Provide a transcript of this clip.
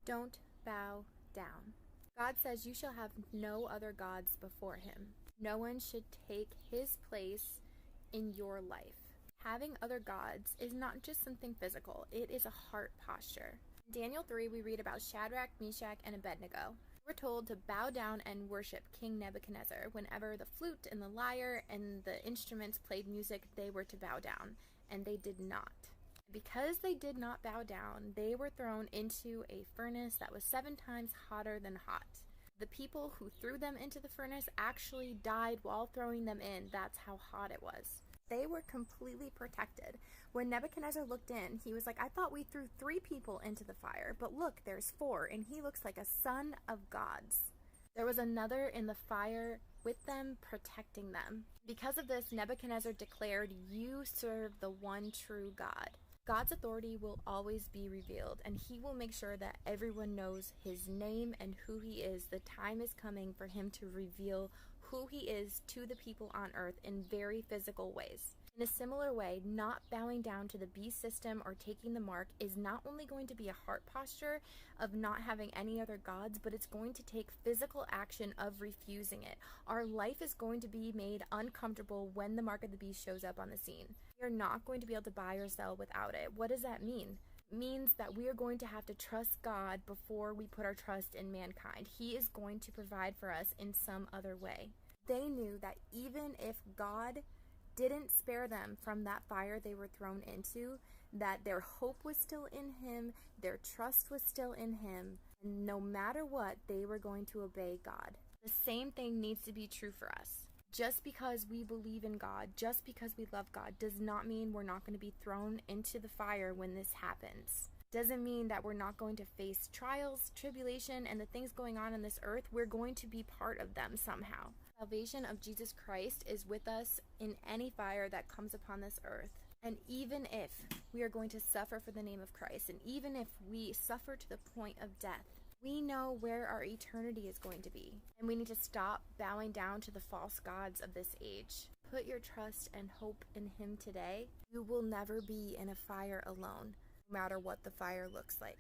Don't bow down. God says you shall have no other gods before him. No one should take his place in your life. Having other gods is not just something physical, it is a heart posture. In Daniel 3, we read about Shadrach, Meshach, and Abednego. We're told to bow down and worship King Nebuchadnezzar. Whenever the flute and the lyre and the instruments played music, they were to bow down, and they did not. Because they did not bow down, they were thrown into a furnace that was 7 times hotter than hot. The people who threw them into the furnace actually died while throwing them in. That's how hot it was. They were completely protected. When Nebuchadnezzar looked in, he was like, I thought we threw 3 people into the fire, but look, there's 4, and he looks like a son of gods. There was another in the fire with them, protecting them. Because of this, Nebuchadnezzar declared, you serve the one true God. God's authority will always be revealed, and he will make sure that everyone knows his name and who he is. The time is coming for him to reveal who he is to the people on earth in very physical ways. In a similar way, not bowing down to the beast system or taking the mark is not only going to be a heart posture of not having any other gods, but it's going to take physical action of refusing it. Our life is going to be made uncomfortable when the mark of the beast shows up on the scene. We are not going to be able to buy or sell without it. What does that mean? It means that we are going to have to trust God before we put our trust in mankind. He is going to provide for us in some other way. They knew that even if God didn't spare them from that fire they were thrown into, that their hope was still in him, their trust was still in him, and no matter what, they were going to obey God. The same thing needs to be true for us. Just because we believe in God, just because we love God, does not mean we're not going to be thrown into the fire when this happens. Doesn't mean that we're not going to face trials, tribulation, and the things going on this earth. We're going to be part of them somehow. Salvation of Jesus Christ is with us in any fire that comes upon this earth. And even if we are going to suffer for the name of Christ, and even if we suffer to the point of death, we know where our eternity is going to be. And we need to stop bowing down to the false gods of this age. Put your trust and hope in him today. You will never be in a fire alone, no matter what the fire looks like.